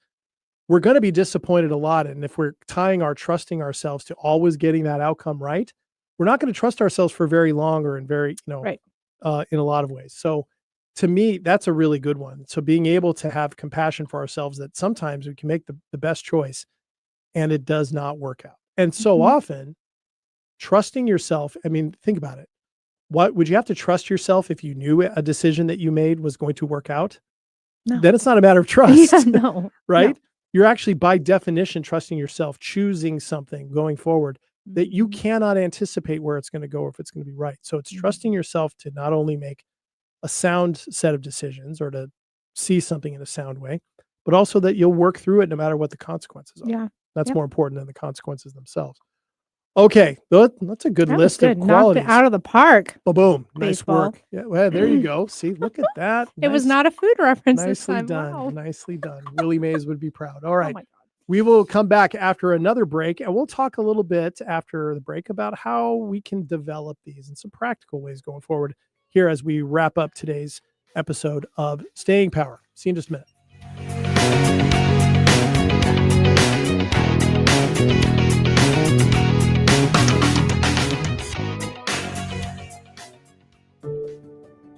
we're going to be disappointed a lot. And if we're tying our trusting ourselves to always getting that outcome right, we're not going to trust ourselves for very long or in very, Right. in a lot of ways. So to me, that's a really good one. So being able to have compassion for ourselves that sometimes we can make the best choice and it does not work out. And so Mhm. often trusting yourself, I mean, think about it. What would you have to trust yourself if you knew a decision that you made was going to work out? No. Then it's not a matter of Yeah, trust, no. No. right? You're actually by definition trusting yourself, choosing something going forward that you Mhm. cannot anticipate where it's going to go or if it's going to be right. So it's trusting Mhm. yourself to not only make a sound set of decisions or to see something in a sound way, but also that you'll work through it no matter what the consequences are. Yeah. That's Yep. more important than the consequences themselves. Okay, that's a good That was list of good. Knocked it qualities. out of the park, Boom, nice baseball. work. Yeah, well, there you go. See, look at that. It was Nice, not a food reference this nicely time. done. Wow. Nicely done. Willie Mays would be proud. All Oh right. my god. We will come back after another break and we'll talk a little bit after the break about how we can develop these and some practical ways going forward here as we wrap up today's episode of Staying Power. See you in just a minute.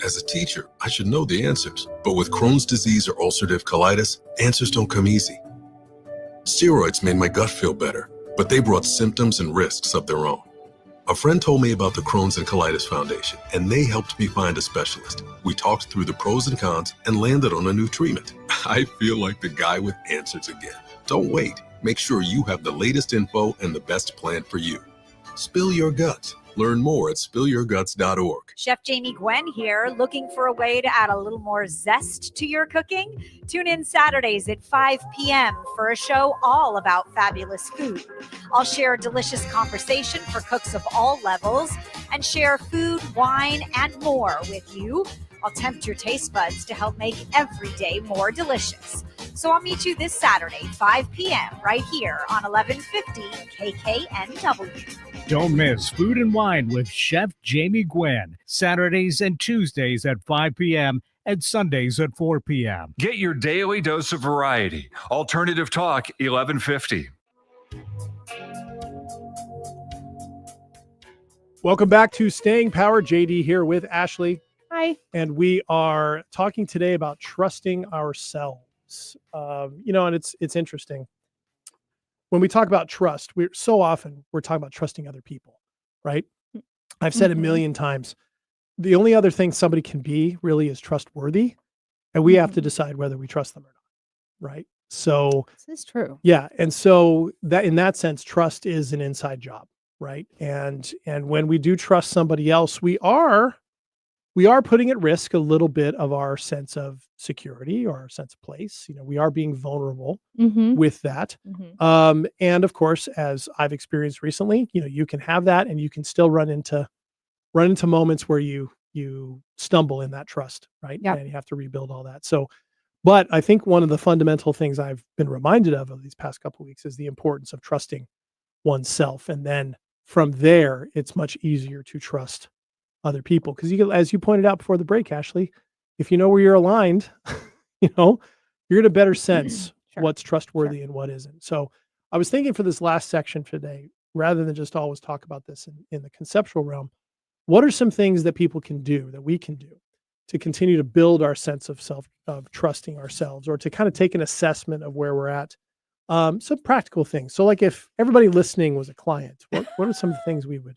As a teacher, I should know the answers. But with Crohn's disease or ulcerative colitis, answers don't come easy. Steroids made my gut feel better, but they brought symptoms and risks of their own. A friend told me about the Crohn's and Colitis Foundation, and they helped me find a specialist. We talked through the pros and cons and landed on a new treatment. I feel like the guy with answers again. Don't wait. Make sure you have the latest info and the best plan for you. Spill your guts. Learn more at spillyourguts.org. Chef Jamie Gwen here, looking for a way to add a little more zest to your cooking? Tune in Saturdays at 5 p.m. for a show all about fabulous food. I'll share delicious conversation for cooks of all levels and share food, wine, and more with you. I'll tempt your taste buds to help make every day more delicious. So I'll meet you this Saturday, 5 p.m. right here on 1150 KKNW. Don't miss Food and Wine with Chef Jamie Gwen, Saturdays and Tuesdays at 5 p.m. and Sundays at 4 p.m. Get your daily dose of variety. Alternative Talk, 1150. Welcome back to Staying Power. JD here with Ashley. Hi. And we are talking today about trusting ourselves. And it's interesting. When we talk about trust, we're talking about trusting other people, right? I've said a million times, the only other thing somebody can be really is trustworthy, and we have to decide whether we trust them or not, right? So This is true. yeah, and so that in that sense, trust is an inside job, right? And when we do trust somebody else, we are we are putting at risk a little bit of our sense of security or our sense of place. We are being vulnerable Mm-hmm. with that. Mm-hmm. And of course, as I've experienced recently, you can have that and you can still run into moments where you stumble in that trust, right? Yep. And you have to rebuild all that. So, but I think one of the fundamental things I've been reminded of these past couple of weeks is the importance of trusting oneself. And then from there, it's much easier to trust other people. Because as you pointed out before the break, Ashley, if you know where you're aligned, you're in a better sense Sure. what's trustworthy and what isn't. So I was thinking for this last section today, rather than just always talk about this in the conceptual realm, what are some things that people can do, that we can do to continue to build our sense of of trusting ourselves, or to kind of take an assessment of where we're at? Some practical things. So like if everybody listening was a client, what are some of the things we would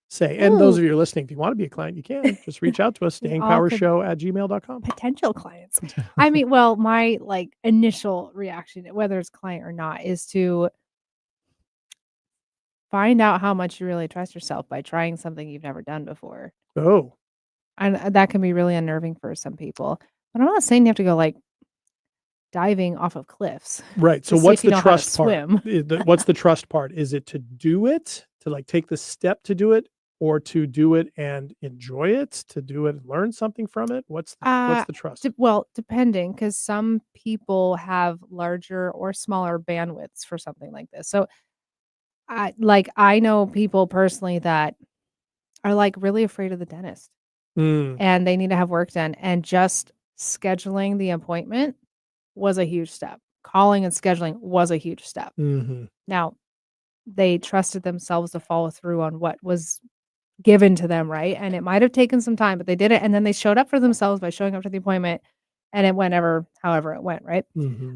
say? And those of you who are listening, if you want to be a client, you can just reach out to us, stayingpowershow@gmail.com. Potential clients. I mean, well, my initial reaction, whether it's client or not, is to find out how much you really trust yourself by trying something you've never done before. Oh, And that can be really unnerving for some people. But I'm not saying you have to go diving off of cliffs. right. So to see what's if you the know how to trust part? swim. What's the trust part? Is it to do it, to take the step to do it, or to do it and enjoy it, to do it and learn something from it? What's the trust? Well, depending, because some people have larger or smaller bandwidths for something like this. So I know people personally that are really afraid of the dentist Mm, and they need to have work done, and just scheduling the appointment was a huge step. Calling and scheduling was a huge step. mhm, Now, they trusted themselves to follow through on what was given to them, right? And it might have taken some time, but they did it, and then they showed up for themselves by showing up to the appointment, and it went however it went, right? mhm,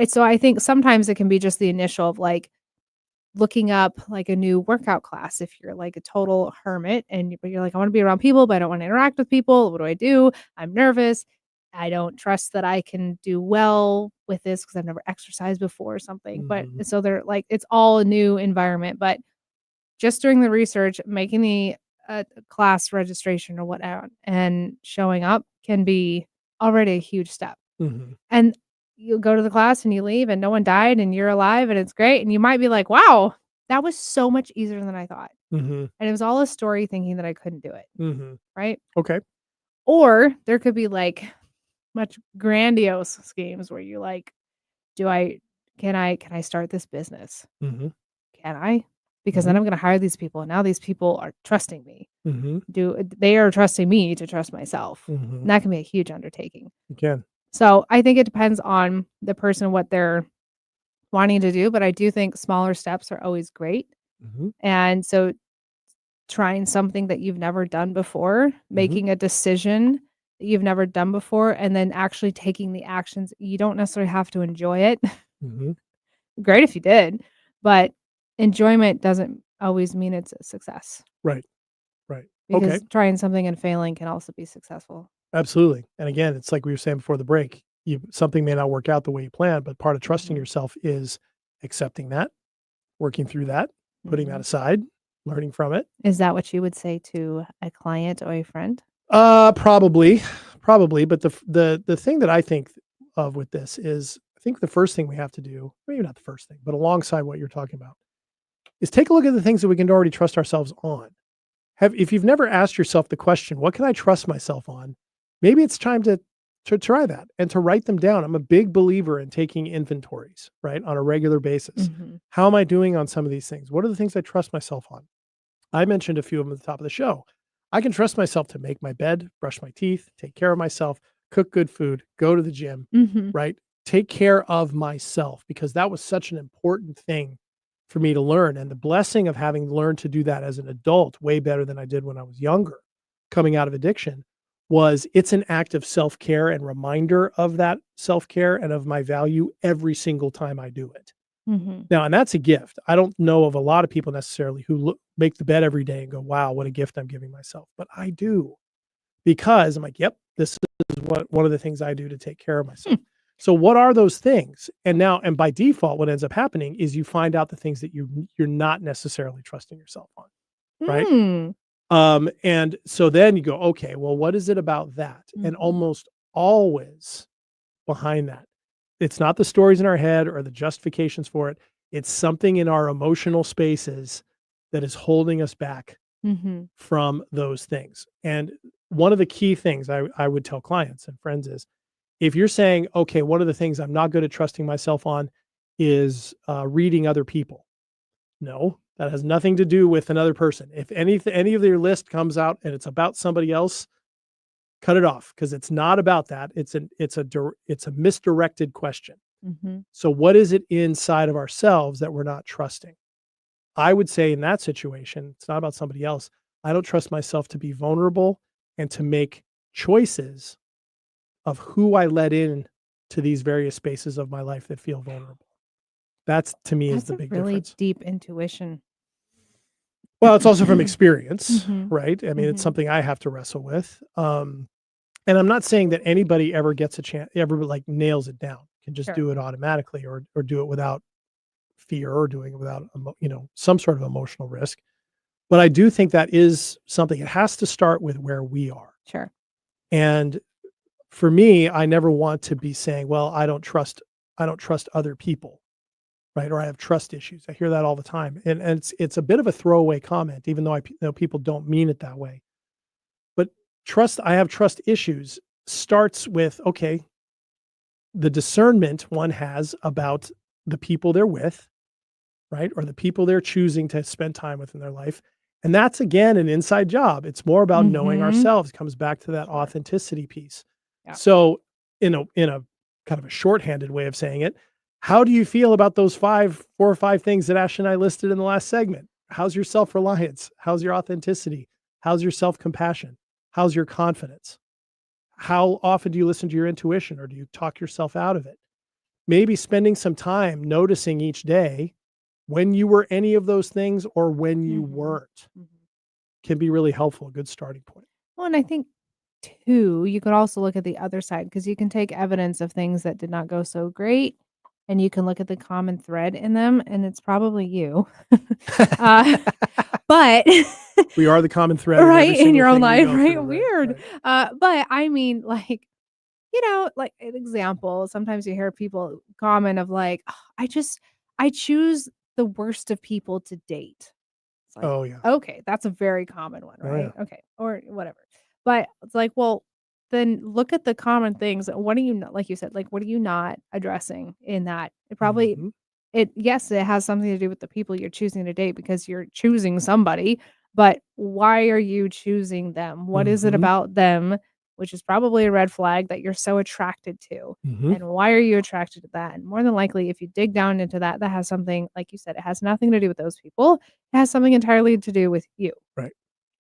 So I think sometimes it can be just the initial of looking up a new workout class. If you're a total hermit but you're I want to be around people, but I don't want to interact with people. What do I do? I'm nervous. I don't trust that I can do well with this because I've never exercised before or something. But mhm, so they're it's all a new environment. But just doing the research, making the class registration or whatever, and showing up can be already a huge step. mhm, And you go to the class and you leave and no one died and you're alive and it's great. And you might be like, wow, that was so much easier than I thought. mhm, And it was all a story thinking that I couldn't do it. mhm. Right. Okay. Or there could be much grandiose schemes where you can I start this business? Mhm, Can I? Because then I'm going to hire these people. And now these people are trusting me. mhm, They are trusting me to trust myself. mhm. And that can be a huge undertaking. You can. So I think it depends on the person, what they're wanting to do. But I do think smaller steps are always great. Mhm, And so trying something that you've never done before, making a decision that you've never done before, and then actually taking the actions. You don't necessarily have to enjoy it. mhm. Great if you did, but enjoyment doesn't always mean it's a success. Right. Right. Because Okay. trying something and failing can also be successful. Absolutely. And again, it's like we were saying before the break. Something may not work out the way you planned, but part of trusting Mhm. yourself is accepting that, working through that, putting that Mhm. aside, learning from it. Is that what you would say to a client or a friend? Probably, probably. But the thing that I think of with this is, I think the first thing we have to do, maybe not the first thing, but alongside what you're talking about, is take a look at the things that we can already trust ourselves on. If you've never asked yourself the question, what can I trust myself on? Maybe it's time to try that and to write them down. I'm a big believer in taking inventories, right, on a regular basis. Mhm. How am I doing on some of these things? What are the things I trust myself on? I mentioned a few of them at the top of the show. I can trust myself to make my bed, brush my teeth, take care of myself, cook good food, go to the gym, Mhm. right? Take care of myself, because that was such an important thing for me to learn. And the blessing of having learned to do that as an adult, way better than I did when I was younger, coming out of addiction, was it's an act of self-care and reminder of that self-care and of my value every single time I do it. Mhm. Now, and that's a gift. I don't know of a lot of people necessarily who make the bed every day and go, wow, what a gift I'm giving myself. But I do, because I'm like, yep, this is one of the things I do to take care of myself. So what are those things? And by default, what ends up happening is you find out the things that you're not necessarily trusting yourself on, right? Mm. And so then you go, okay, well, what is it about that? And almost always behind that, it's not the stories in our head or the justifications for it. It's something in our emotional spaces that is holding us back from those things. And one of the key things I would tell clients and friends is, if you're saying, okay, one of the things I'm not good at trusting myself on is reading other people. No, that has nothing to do with another person. If any of your list comes out and it's about somebody else, cut it off, because it's not about that. It's a misdirected question. So what is it inside of ourselves that we're not trusting? I would say in that situation, it's not about somebody else. I don't trust myself to be vulnerable and to make choices of who I let in to these various spaces of my life that feel vulnerable. That's, to me, is the big really difference. Deep intuition. Well, it's also from experience, right? I mean, it's something I have to wrestle with. And I'm not saying that anybody ever gets a chance, ever like nails it down, can just do it automatically or do it without fear or doing it without, some sort of emotional risk. But I do think that is something, it has to start with where we are. Sure. And for me, I never want to be saying, well, I don't trust other people, right? Or I have trust issues. I hear that all the time. And it's a bit of a throwaway comment, even though I know people don't mean it that way. But I have trust issues starts with, okay, the discernment one has about the people they're with, right? Or the people they're choosing to spend time with in their life. And that's, again, an inside job. It's more about knowing ourselves. It comes back to that authenticity piece. Yeah. So in a kind of a shorthanded way of saying it, how do you feel about those 4 or 5 things that Ash and I listed in the last segment? How's your self-reliance? How's your authenticity? How's your self-compassion? How's your confidence? How often do you listen to your intuition, or do you talk yourself out of it? Maybe spending some time noticing each day when you were any of those things or when you weren't can be really helpful, a good starting point. Well, and I think too, you could also look at the other side, because you can take evidence of things that did not go so great and you can look at the common thread in them, and it's probably you. But we are the common thread, right, in your own life, right? Through, weird. Right. But I mean, like, like an example, sometimes you hear people comment of like, oh, I choose the worst of people to date. It's like, oh yeah. Okay, that's a very common one, right? Oh, yeah. Okay, or whatever. But it's like, well, then look at the common things. What are you, like you said, like, what are you not addressing in that? It probably, yes, it has something to do with the people you're choosing to date, because you're choosing somebody, but why are you choosing them? What is it about them, which is probably a red flag, that you're so attracted to? And why are you attracted to that? And more than likely, if you dig down into that, that has something, like you said, it has nothing to do with those people. It has something entirely to do with you. Right.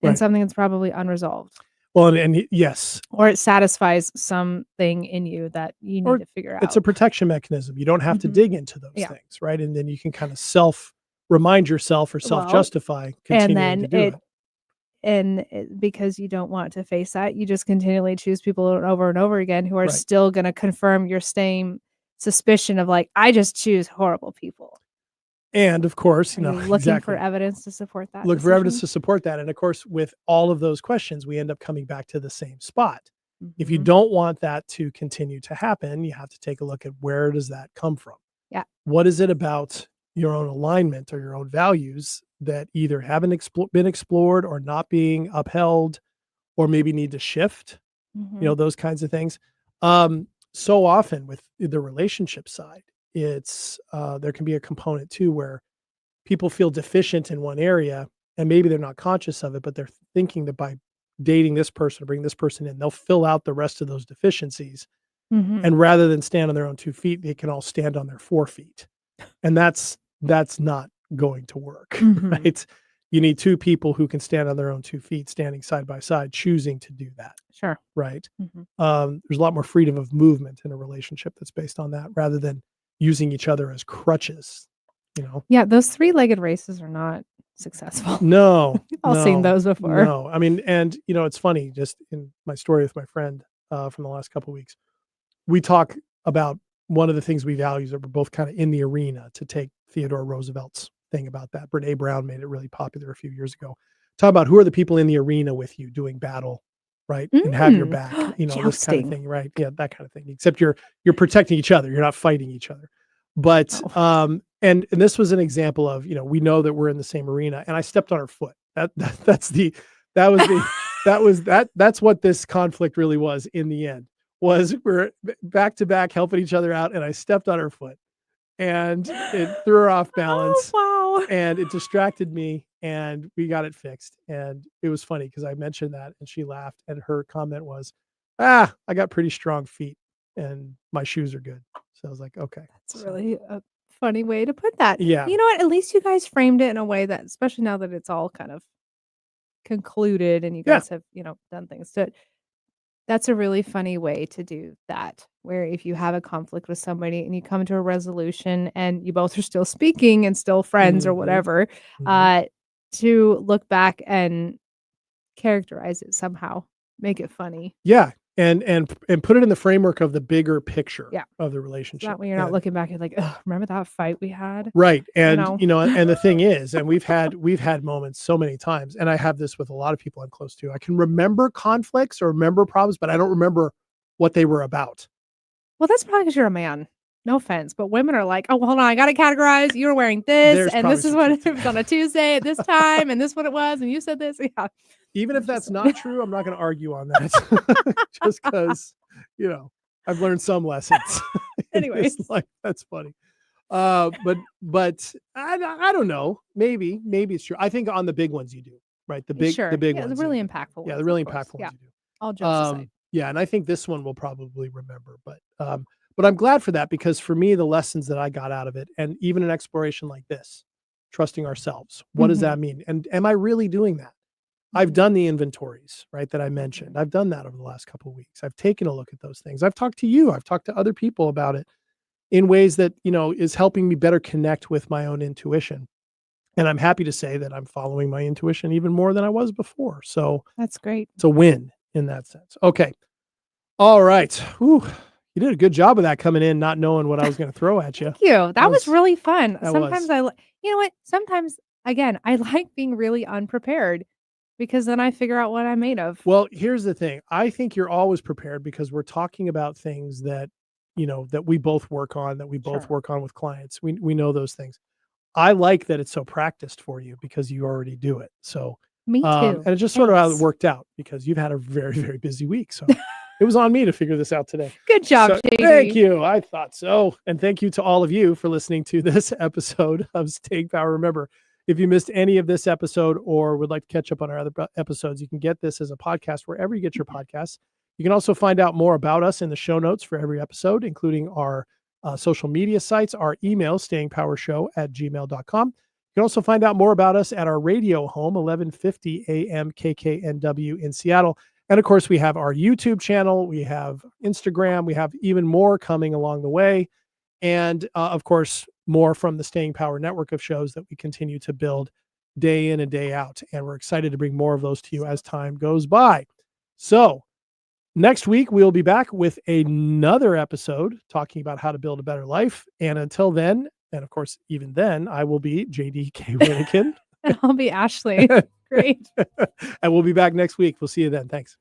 And something that's probably unresolved. Well, and yes. Or it satisfies something in you that you need to figure out. It's a protection mechanism. You don't have to dig into those things, right? And then you can kind of remind yourself or self-justify continuing to do it. And because you don't want to face that, you just continually choose people over and over again who are still going to confirm your same suspicion of like, I just choose horrible people. And of course, looking for evidence to support that. Look for evidence to support that. And of course, with all of those questions, we end up coming back to the same spot. If you don't want that to continue to happen, you have to take a look at, where does that come from? Yeah. What is it about your own alignment or your own values that either haven't been explored or not being upheld, or maybe need to shift? Those kinds of things. So often with the relationship side, it's there can be a component too where people feel deficient in one area, and maybe they're not conscious of it, but they're thinking that by dating this person or bring this person in, they'll fill out the rest of those deficiencies. And rather than stand on their own 2 feet, they can all stand on their 4 feet. And that's not going to work, right? You need 2 people who can stand on their own 2 feet, standing side by side, choosing to do that. Sure. Right. There's a lot more freedom of movement in a relationship that's based on that, rather than using each other as crutches, Yeah, those 3-legged races are not successful. No. We've all seen those before. No. I mean, and it's funny, just in my story with my friend from the last couple of weeks, we talk about one of the things we value is that we're both kind of in the arena, to take Theodore Roosevelt's thing about that. Brene Brown made it really popular a few years ago. talk about who are the people in the arena with you doing battle, right? And have your back, this kind of Jousting. thing, right? Yeah, that kind of thing. Except you're protecting each other. You're not fighting each other. But and this was an example of, we know that we're in the same arena, and I stepped on her foot. That's what this conflict really was in the end. Was we're back to back helping each other out, and I stepped on her foot, and it threw her off balance. Oh, wow. And it distracted me, and we got it fixed. And it was funny because I mentioned that, and she laughed, and her comment was, I got pretty strong feet, and my shoes are good. So I was like, okay. That's really a funny way to put that. Yeah. You know what? At least you guys framed it in a way that, especially now that it's all kind of concluded and you guys have, done things to it. That's a really funny way to do that, where if you have a conflict with somebody and you come to a resolution and you both are still speaking and still friends or whatever, to look back and characterize it somehow, make it funny. Yeah. And put it in the framework of the bigger picture of the relationship. That way you're not looking back and like, remember that fight we had? Right. And, and the thing is, and we've had moments so many times, and I have this with a lot of people I'm close to. I can remember conflicts or remember problems, but I don't remember what they were about. Well, that's probably because you're a man. No offense, but women are like, oh, hold on, I got to categorize. You were wearing this, and this is what it was on a Tuesday at this time, and this is what it was, and you said this. Yeah. Even if that's not true, I'm not going to argue on that. Just because, I've learned some lessons. Anyways, that's funny. But I don't know. Maybe it's true. I think on the big ones you do, right? The big ones. The really impactful. Yeah, the really impactful ones you do. All jokes aside. Yeah, and I think this one will probably remember, but I'm glad for that, because for me, the lessons that I got out of it, and even an exploration like this, trusting ourselves, what does that mean? And am I really doing that? I've done the inventories, right, that I mentioned. I've done that over the last couple of weeks. I've taken a look at those things. I've talked to you. I've talked to other people about it in ways that, is helping me better connect with my own intuition. And I'm happy to say that I'm following my intuition even more than I was before. So that's great. It's a win in that sense. Okay. All right. Whew. You did a good job of that, coming in, not knowing what I was going to throw at you. Thank you. That was really fun. Sometimes you know what? Sometimes, again, I like being really unprepared, because then I figure out what I'm made of. Well, here's the thing. I think you're always prepared, because we're talking about things that, that we both work on, that we both work on with clients. We know those things. I like that it's so practiced for you, because you already do it. So me too. And it just sort of how it worked out, because you've had a very, very busy week. So it was on me to figure this out today. Good job, JD. Thank you. I thought so. And thank you to all of you for listening to this episode of Staying Power. Remember, if you missed any of this episode or would like to catch up on our other episodes, you can get this as a podcast wherever you get your podcasts. You can also find out more about us in the show notes for every episode, including our social media sites, our email, stayingpowershow@gmail.com. You can also find out more about us at our radio home, 1150 AM KKNW in Seattle. And of course, we have our YouTube channel, we have Instagram, we have even more coming along the way. And of course, more from the Staying Power network of shows that we continue to build day in and day out. And we're excited to bring more of those to you as time goes by. So next week, we'll be back with another episode talking about how to build a better life. And until then, and of course, even then, I will be JDK Wyneken. And I'll be Ashley. Great. And we'll be back next week. We'll see you then. Thanks.